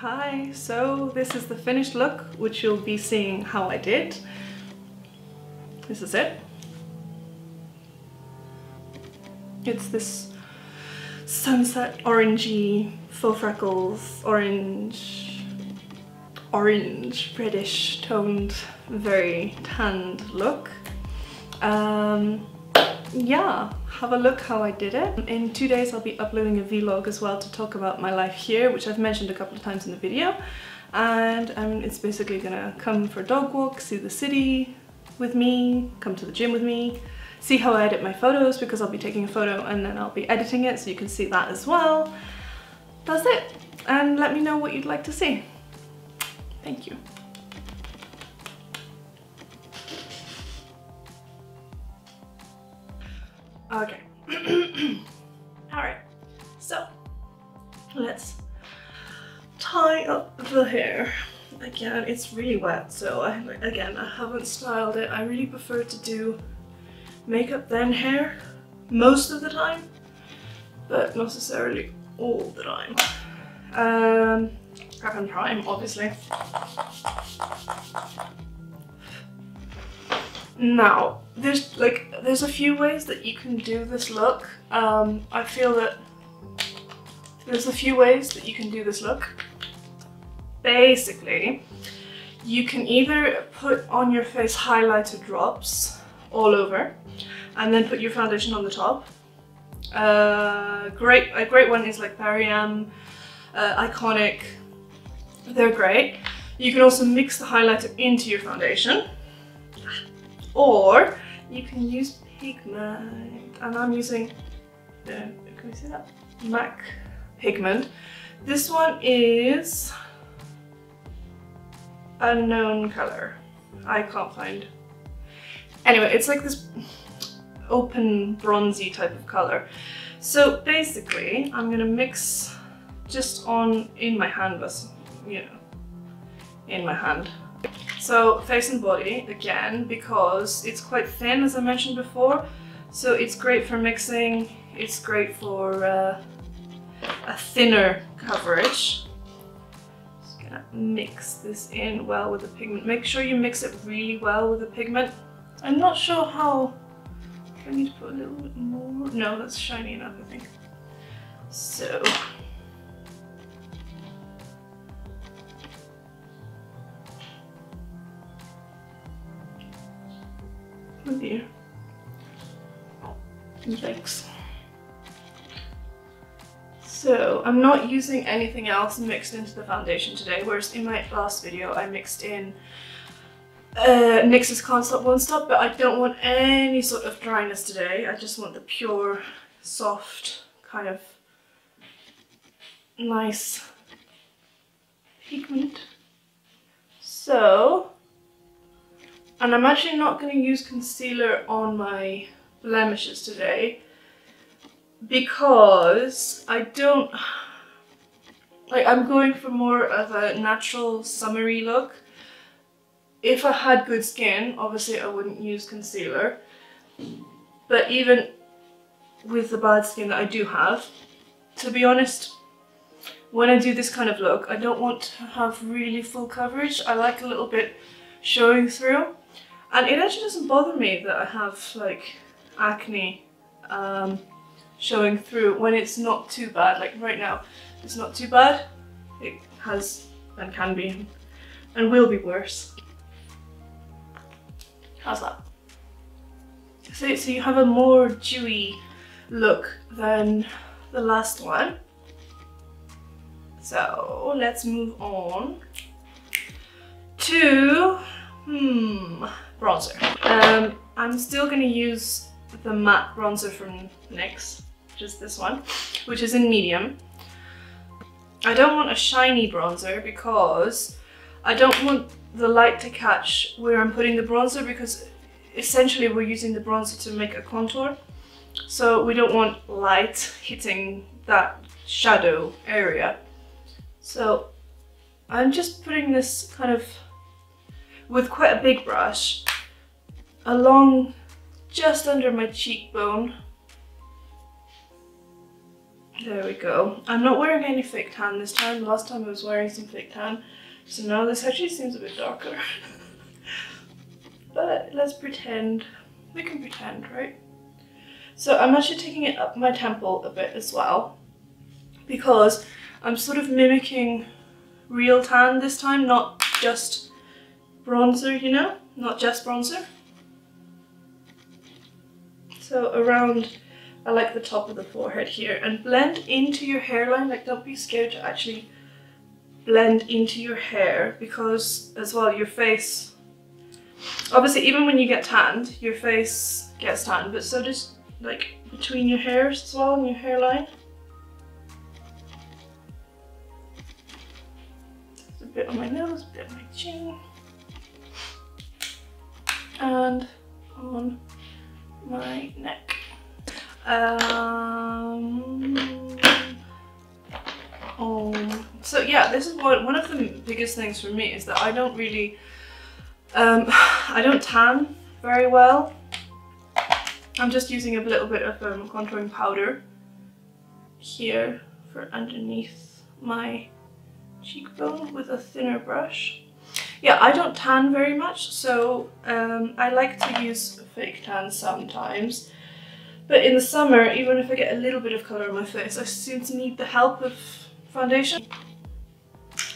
Hi, so this is the finished look, which you'll be seeing how I did. This is it. It's this sunset orangey, faux freckles, orange, reddish toned, very tanned look. Yeah, have a look how I did it. In 2 days I'll be uploading a vlog as well to talk about my life here, which I've mentioned a couple of times in the video. And it's basically gonna come for a dog walk, see the city with me, come to the gym with me, see how I edit my photos, because I'll be taking a photo and then I'll be editing it so you can see that as well. That's it. And let me know what you'd like to see. Thank you. Okay. Alright, so let's tie up the hair. Again, it's really wet, so I haven't styled it. I really prefer to do makeup then hair most of the time, but not necessarily all the time. Prep and prime, obviously. Now, there's a few ways that you can do this look. I feel that there's a few ways that you can do this look. Basically, you can either put on your face highlighter drops all over and then put your foundation on the top. A great one is like Barry-M, Iconic. They're great. You can also mix the highlighter into your foundation. Or you can use pigment, and I'm using can we see that? MAC pigment. This one is unknown color. I can't find. Anyway, it's like this open bronzy type of color. So basically, I'm gonna mix just in my hand, in my hand. So face and body again, because it's quite thin, as I mentioned before, so it's great for mixing. It's great for a thinner coverage. Just gonna mix this in well with the pigment. Make sure you mix it really well with the pigment. I'm not sure how. I need to put a little bit more. No, that's shiny enough, I think. So. Oh dear. Yikes. So I'm not using anything else mixed into the foundation today, whereas in my last video I mixed in NYX's Can't Stop Won't Stop, but I don't want any sort of dryness today. I just want the pure, soft, kind of nice pigment. So, and I'm actually not going to use concealer on my blemishes today because I don't, I'm going for more of a natural summery look. If I had good skin, obviously I wouldn't use concealer, but even with the bad skin that I do have, to be honest, when I do this kind of look, I don't want to have really full coverage. I like a little bit showing through. And it actually doesn't bother me that I have like acne showing through when it's not too bad. Like right now, it's not too bad. It has and can be and will be worse. How's that? So you have a more dewy look than the last one. So let's move on to bronzer. I'm still going to use the matte bronzer from NYX, just this one, which is in medium. I don't want a shiny bronzer because I don't want the light to catch where I'm putting the bronzer, because essentially we're using the bronzer to make a contour. So we don't want light hitting that shadow area. So I'm just putting this kind of with quite a big brush along just under my cheekbone. There we go. I'm not wearing any fake tan this time. Last time I was wearing some fake tan. So now this actually seems a bit darker. But let's pretend. We can pretend, right? So I'm actually taking it up my temple a bit as well, because I'm sort of mimicking real tan this time, not just bronzer, you know? Not just bronzer. So around, I like the top of the forehead here, and blend into your hairline. Like, don't be scared to actually blend into your hair, because as well your face, obviously even when you get tanned, your face gets tanned, but so does like between your hairs as well and your hairline. Just a bit on my nose, a bit on my chin, and on my neck. So yeah, this is one of the biggest things for me is that I don't really, I don't tan very well. I'm just using a little bit of contouring powder here for underneath my cheekbone with a thinner brush. Yeah, I don't tan very much, so I like to use fake tan sometimes. But in the summer, even if I get a little bit of colour on my face, I seem to need the help of foundation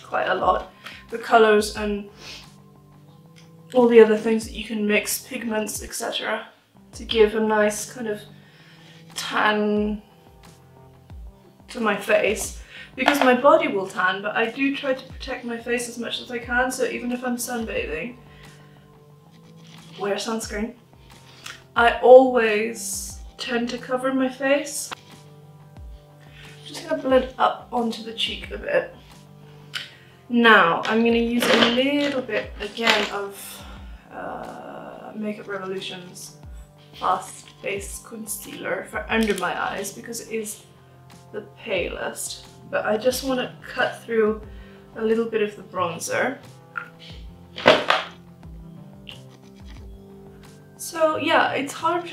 quite a lot. The colours and all the other things that you can mix, pigments, etc. to give a nice kind of tan to my face. Because my body will tan, but I do try to protect my face as much as I can, so even if I'm sunbathing, wear sunscreen. I always tend to cover my face. Just gonna blend up onto the cheek a bit. Now I'm gonna use a little bit again of Makeup Revolution's Fast Base Concealer for under my eyes, because it is the palest. But I just want to cut through a little bit of the bronzer. So yeah, it's hard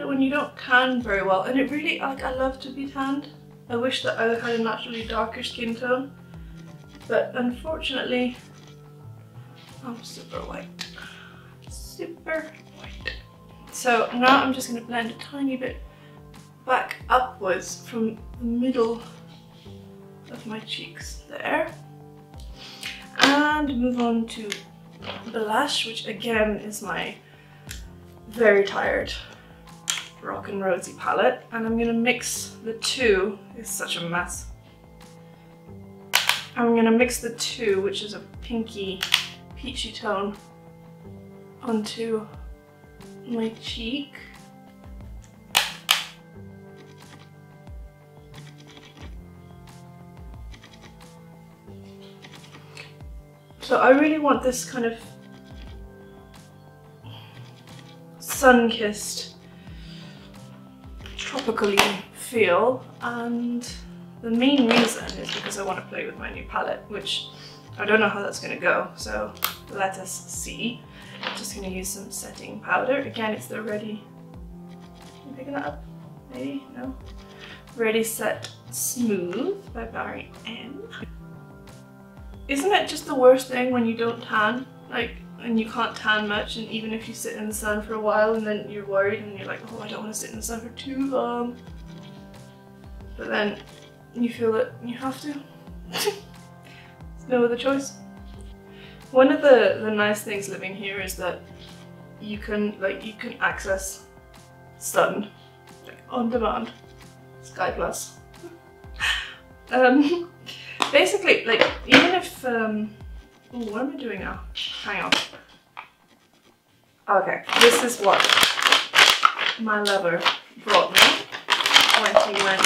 when you don't tan very well, and it really, like, I love to be tanned. I wish that I had a naturally darker skin tone, but unfortunately I'm super white. Super white. So now I'm just going to blend a tiny bit back upwards from the middle of my cheeks there, and move on to blush, which again is my very tired Rock and Rosy palette, and I'm gonna mix the two. It's such a mess. I'm gonna mix the two, which is a pinky peachy tone, onto my cheek. So I really want this kind of sun-kissed, tropical-y feel, and the main reason is because I want to play with my new palette, which I don't know how that's going to go, so let us see. I'm just going to use some setting powder. Again, it's the Ready, am I picking that up? Maybe? No? Ready Set Smooth by Barry M. Isn't it just the worst thing when you don't tan? Like, and you can't tan much, and even if you sit in the sun for a while and then you're worried and you're like, oh, I don't want to sit in the sun for too long. But then you feel that you have to. There's no other choice. One of the nice things living here is that you can access sun like on demand. Sky Plus. Basically, like, even if oh, what am I doing now? Hang on. Okay, this is what my lover brought me when he went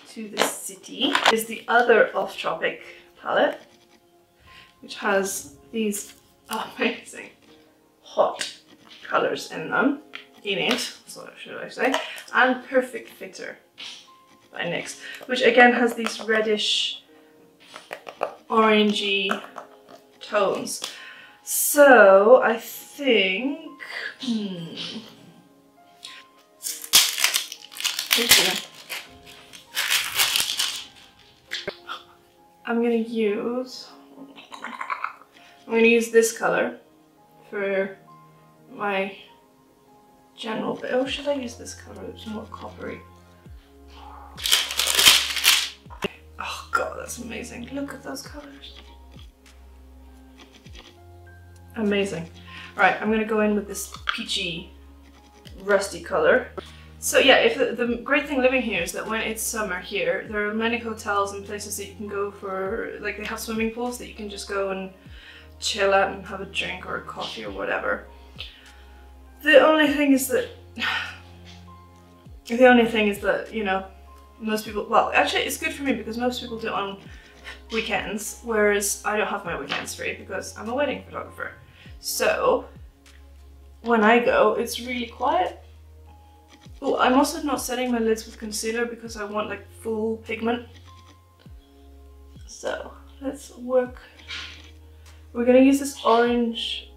to the city. Is the other Off Tropic palette, which has these amazing hot colors in them, so should I say, and Perfect Fitter by Nyx, which again has these reddish orangey tones. So I think I'm gonna use this color for my general bit. Oh, should I use this color? It's more coppery. Oh god, that's amazing. Look at those colors. Amazing. Right, I'm gonna go in with this peachy, rusty color. So yeah, if the great thing living here is that when it's summer here, there are many hotels and places that you can go for, like they have swimming pools that you can just go and chill at and have a drink or a coffee or whatever. The only thing is that, you know, most people, well, actually it's good for me because most people do it on weekends, whereas I don't have my weekends free because I'm a wedding photographer. So when I go, it's really quiet. Oh, I'm also not setting my lids with concealer because I want like full pigment. So let's work. We're gonna use this orange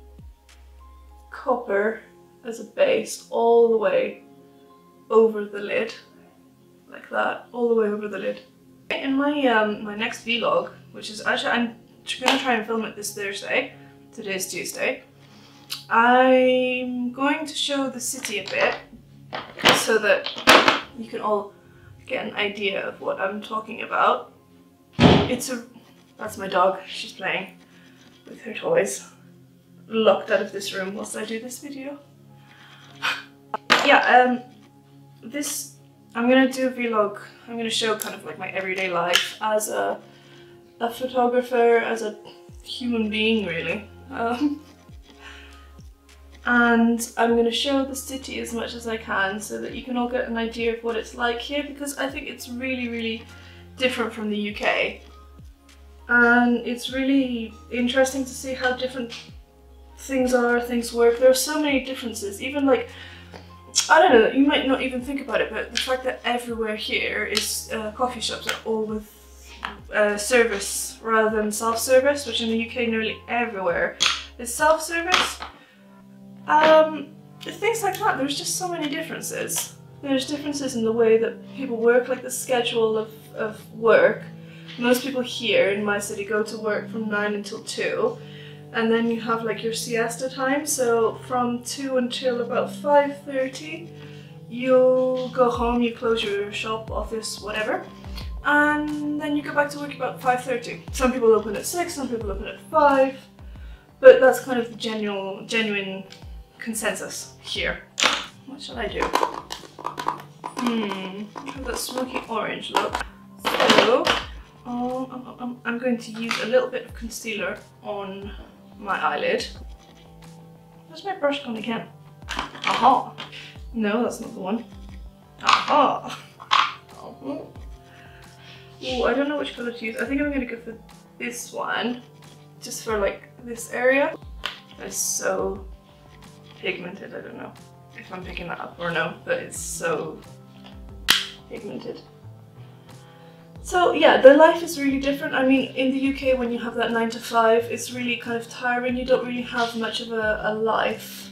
copper as a base all the way over the lid, like that, all the way over the lid. In my my next vlog, which is actually, I'm gonna try and film it this Thursday. Today's Tuesday. I'm going to show the city a bit so that you can all get an idea of what I'm talking about. That's my dog, she's playing with her toys. Locked out of this room whilst I do this video. Yeah, I'm gonna do a vlog. I'm gonna show kind of like my everyday life as a photographer, as a human being really. And I'm going to show the city as much as I can so that you can all get an idea of what it's like here, because I think it's really, really different from the UK. And it's really interesting to see how different things work. There are so many differences, even like, I don't know, you might not even think about it, but the fact that everywhere here is coffee shops are all with service rather than self-service, which in the UK nearly everywhere is self-service. Things like that, there's just so many differences. There's differences in the way that people work, like the schedule of work. Most people here in my city go to work from 9 until 2, and then you have like your siesta time, so from 2 until about 5:30 you'll go home, you close your shop, office, whatever, and then you go back to work about 5:30. Some people open at 6, some people open at 5, but that's kind of the genuine consensus here. What shall I do? Try that smoky orange look. So, I'm going to use a little bit of concealer on my eyelid. Where's my brush gone again? Aha! No, that's not the one. Aha! Oh, I don't know which color to use. I think I'm going to go for this one, just for like this area. It's so pigmented. I don't know if I'm picking that up or no, but it's so pigmented. So yeah, the life is really different. I mean, in the UK when you have that 9 to 5, it's really kind of tiring. You don't really have much of a life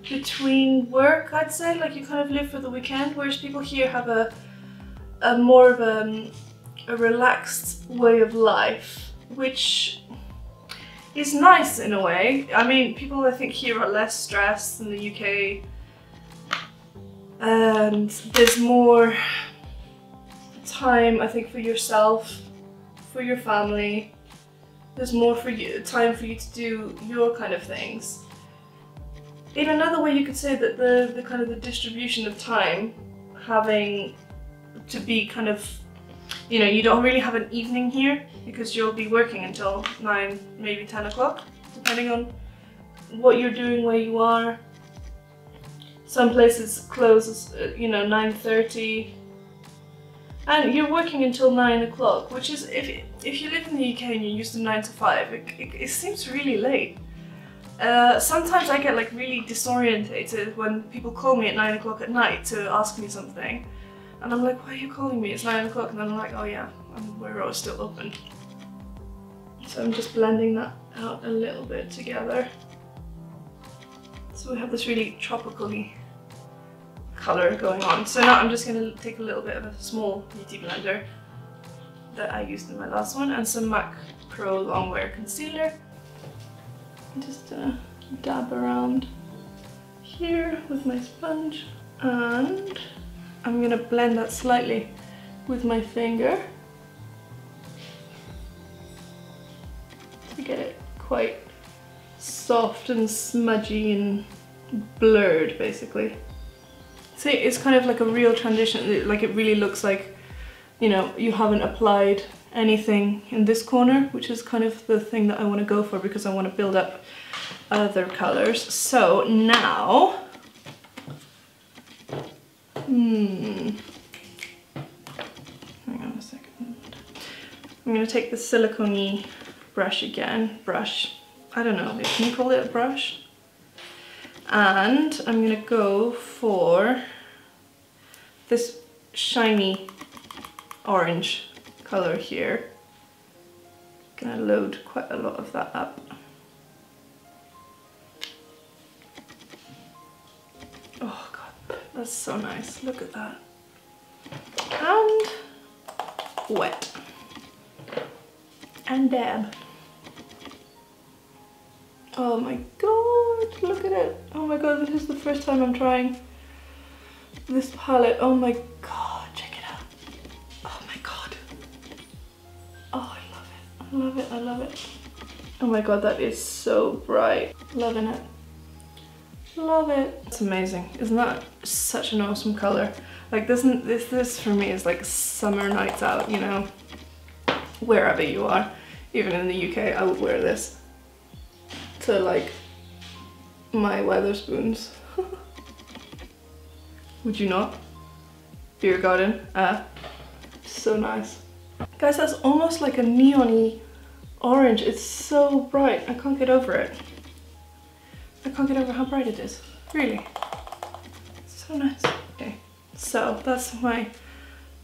between work, I'd say. Like you kind of live for the weekend, whereas people here have a more of a relaxed way of life, which is nice in a way. I mean, people I think here are less stressed than the UK, and there's more time I think for yourself, for your family. There's more time for you to do your kind of things. In another way you could say that the kind of the distribution of time having to be kind of, you know, you don't really have an evening here because you'll be working until 9, maybe 10 o'clock, depending on what you're doing, where you are. Some places close, you know, 9:30, and you're working until 9 o'clock, which is, if you live in the UK and you're used to 9 to 5, it seems really late. Sometimes I get like really disorientated when people call me at 9 o'clock at night to ask me something. And I'm like, why are you calling me? It's 9 o'clock. And then I'm like, oh yeah, we're all still open. So I'm just blending that out a little bit together. So we have this really tropical-y color going on. So now I'm just going to take a little bit of a small beauty blender that I used in my last one, and some MAC Pro Longwear Concealer. Just dab around here with my sponge, and I'm gonna blend that slightly with my finger to get it quite soft and smudgy and blurred, basically. See, it's kind of like a real transition, like it really looks like, you know, you haven't applied anything in this corner, which is kind of the thing that I want to go for because I want to build up other colors. So now, hang on a second. I'm going to take the silicone-y brush again, I don't know, can you call it a brush? And I'm going to go for this shiny orange color here. Gonna load quite a lot of that up. Oh god, that's so nice, look at that. And wet. And dab. Oh my god, look at it. Oh my god, this is the first time I'm trying this palette. Oh my god, check it out. Oh my god. Oh, I love it. I love it. I love it. Oh my god, that is so bright. Loving it. Love it. It's amazing. Isn't that such an awesome color? Like this for me is like summer nights out, you know, wherever you are. Even in the UK, I would wear this to like my Weatherspoons. Would you not? Beer garden. So nice. Guys, that's almost like a neon-y orange. It's so bright. I can't get over it. I can't get over how bright it is. Really. So nice. Okay, so that's my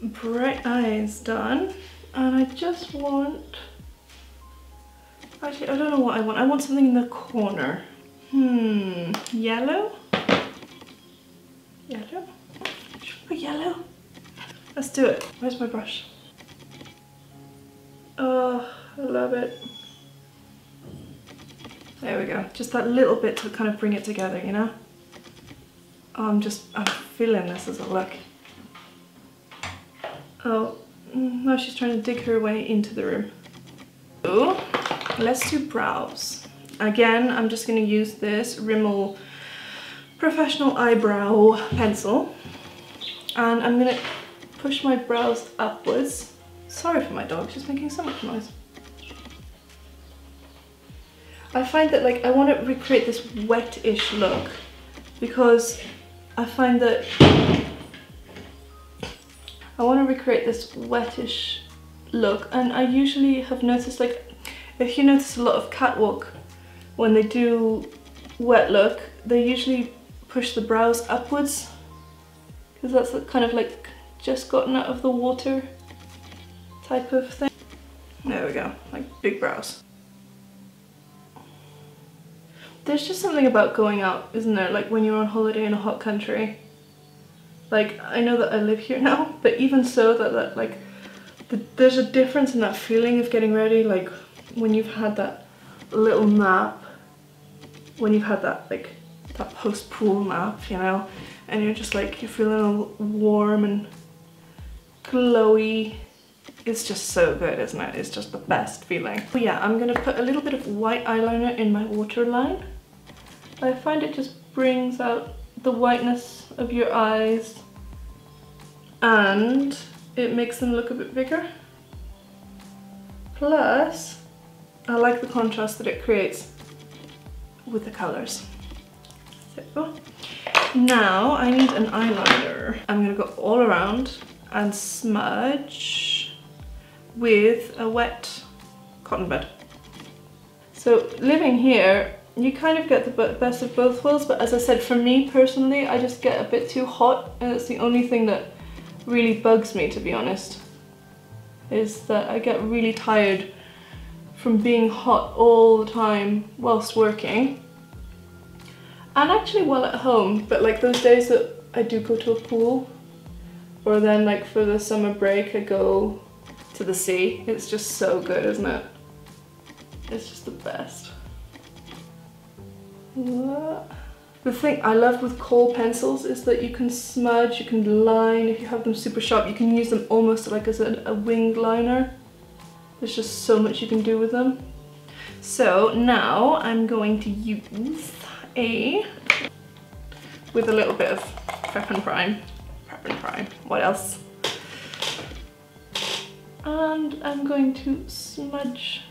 bright eyes done. And I just want... Actually, I don't know what I want. I want something in the corner. Yellow? Yellow? Should we put yellow? Let's do it. Where's my brush? Oh, I love it. There we go. Just that little bit to kind of bring it together, you know? Oh, I'm feeling this as a look. Oh, now she's trying to dig her way into the room. So, let's do brows. Again, I'm just going to use this Rimmel Professional Eyebrow Pencil. And I'm going to push my brows upwards. Sorry for my dog, she's making so much noise. I find that like I want to recreate this wet-ish look because I find that I want to recreate this wet-ish look, and I usually have noticed, like, if you notice a lot of catwalk when they do wet look, they usually push the brows upwards because that's kind of like just gotten out of the water type of thing. There we go, like big brows. There's just something about going out, isn't there? Like when you're on holiday in a hot country. Like, I know that I live here now, but even so, there's a difference in that feeling of getting ready, like when you've had that little nap, when you've had that like that post-pool nap, you know, and you're just like, you're feeling all warm and glowy. It's just so good, isn't it? It's just the best feeling. But yeah, I'm gonna put a little bit of white eyeliner in my waterline. I find it just brings out the whiteness of your eyes and it makes them look a bit bigger. Plus, I like the contrast that it creates with the colors. So, now I need an eyeliner. I'm gonna go all around and smudge with a wet cotton bud. So living here, you kind of get the best of both worlds, but as I said, for me personally, I just get a bit too hot, and it's the only thing that really bugs me, to be honest, is that I get really tired from being hot all the time whilst working. And actually while at home, but like those days that I do go to a pool, or then like for the summer break I go to the sea. It's just so good, isn't it? It's just the best. The thing I love with kohl pencils is that you can smudge, you can line, if you have them super sharp, you can use them almost like as a winged liner. There's just so much you can do with them. So now I'm going to use with a little bit of Prep and Prime, what else? And I'm going to smudge.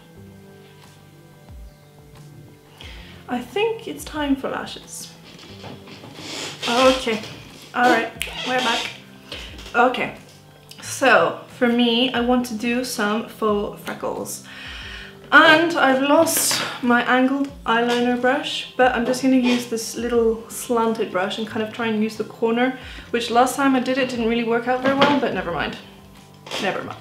I think it's time for lashes. Okay, all right, we're back. Okay, so for me, I want to do some faux freckles. And I've lost my angled eyeliner brush, but I'm just going to use this little slanted brush and kind of try and use the corner, which last time I did it didn't really work out very well, but never mind. Never mind.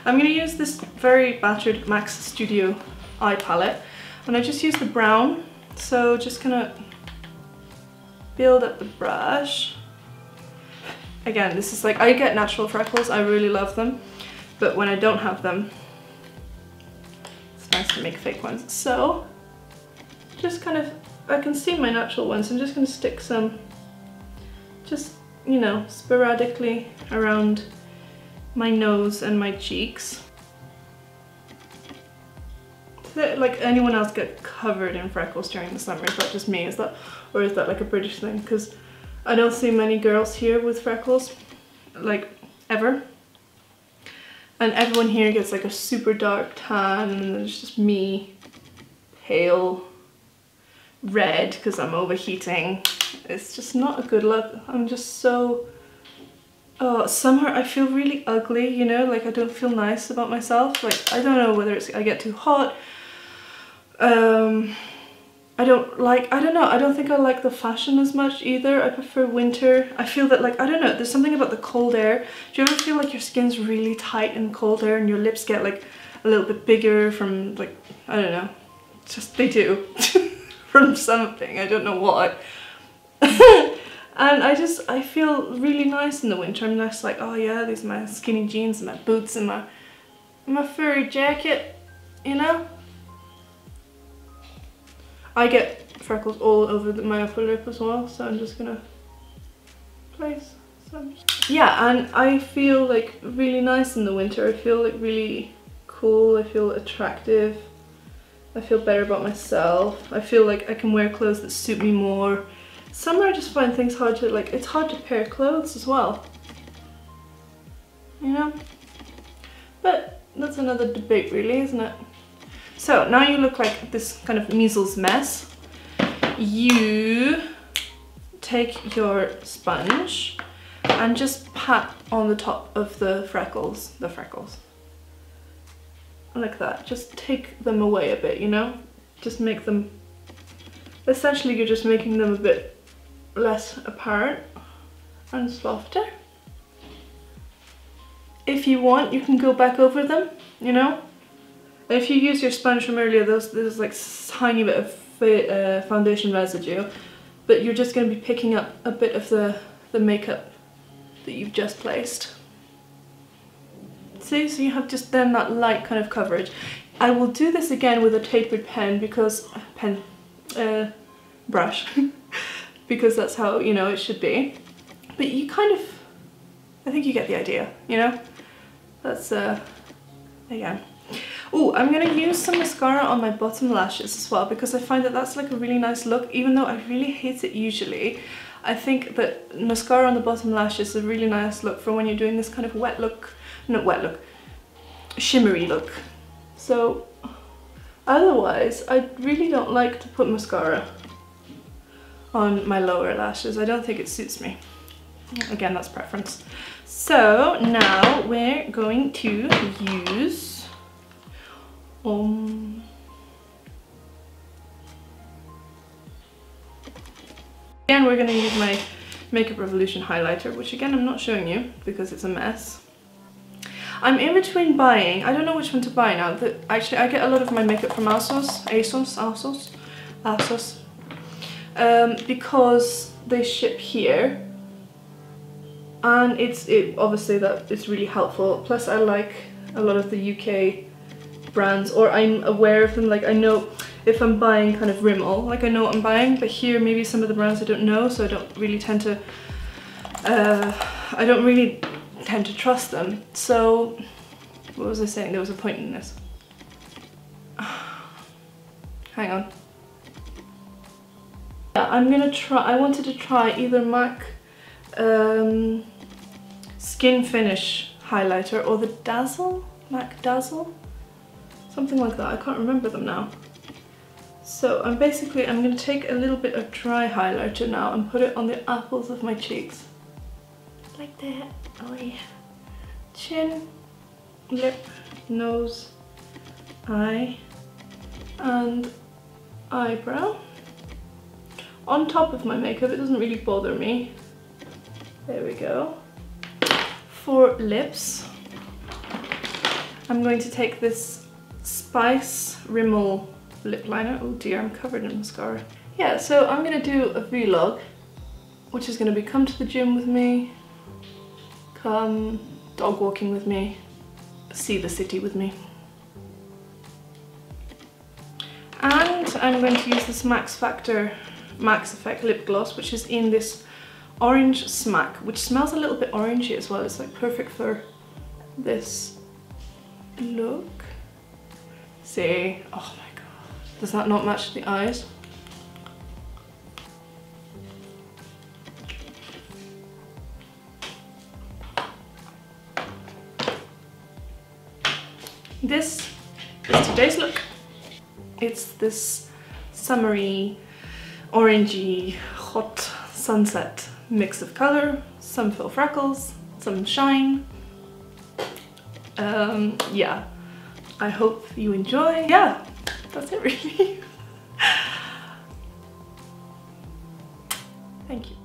I'm going to use this very battered MAC Studio eye palette, and I just use the brown, so just gonna build up the brush. Again, this is like, I get natural freckles, I really love them, but when I don't have them, it's nice to make fake ones. So, just kind of, I can see my natural ones, I'm just gonna stick some, just, you know, sporadically around my nose and my cheeks. Like anyone else get covered in freckles during the summer? Is that just me? Is that, or is that like a British thing? Because I don't see many girls here with freckles, like ever. And everyone here gets like a super dark tan, and then it's just me, pale, red because I'm overheating. It's just not a good look. I'm just so, oh, summer I feel really ugly, you know, like I don't feel nice about myself. Like I don't know whether it's I get too hot. I don't think I like the fashion as much either. I prefer winter. I feel that like, I don't know, there's something about the cold air. Do you ever feel like your skin's really tight in cold air and your lips get like a little bit bigger from like, I don't know, it's just they do from something, I don't know what. And I feel really nice in the winter. I'm just like, oh yeah, these are my skinny jeans and my boots and my furry jacket, you know? I get freckles all over my upper lip as well, so I'm just gonna place some. Yeah, and I feel like really nice in the winter. I feel like really cool, I feel attractive, I feel better about myself. I feel like I can wear clothes that suit me more. Summer I just find things hard to, like, it's hard to pair clothes as well, you know? But that's another debate really, isn't it? So now you look like this kind of measles mess. You take your sponge and just pat on the top of the freckles, like that. Just take them away a bit, you know? Just make them, essentially you're just making them a bit less apparent and softer. If you want, you can go back over them, you know? If you use your sponge from earlier, there's like tiny bit of foundation residue, but you're just going to be picking up a bit of the makeup that you've just placed. See, so you have just then that light kind of coverage. I will do this again with a tapered pen because, brush, because that's how, you know, it should be. But you kind of, I think you get the idea, you know? That's, again. Oh, I'm going to use some mascara on my bottom lashes as well, because I find that that's like a really nice look, even though I really hate it usually. I think that mascara on the bottom lashes is a really nice look for when you're doing this kind of wet look, not wet look, shimmery look. So otherwise, I really don't like to put mascara on my lower lashes. I don't think it suits me. Again, that's preference. So now we're going to use again, we're going to use my Makeup Revolution highlighter, which again I'm not showing you because it's a mess. I'm in between buying, I don't know which one to buy now. Actually, I get a lot of my makeup from ASOS, because they ship here, and obviously that it's really helpful. Plus I like a lot of the UK brands, or I'm aware of them. Like I know if I'm buying kind of Rimmel, like I know what I'm buying, but here maybe some of the brands I don't know, so I don't really tend to trust them. So what was I saying? There was a point in this. Hang on. Yeah, I'm gonna try, I wanted to try either MAC Skin Finish highlighter or the Dazzle, MAC Dazzle, something like that. I can't remember them now. So I'm gonna take a little bit of dry highlighter now and put it on the apples of my cheeks. Like that. Oh yeah. Chin, lip, nose, eye, and eyebrow. On top of my makeup, it doesn't really bother me. There we go. For lips, I'm going to take this Spice Rimmel lip liner. Oh dear, I'm covered in mascara. Yeah, so I'm gonna do a vlog, which is gonna be come to the gym with me, come dog walking with me, see the city with me. And I'm going to use this Max Effect lip gloss, which is in this orange smack, which smells a little bit orangey as well. It's like perfect for this look. See, oh my god, does that not match the eyes? This is today's look. It's this summery, orangey, hot sunset mix of color, some faux freckles, some shine. Yeah, I hope you enjoy. Yeah, that's it really. Thank you.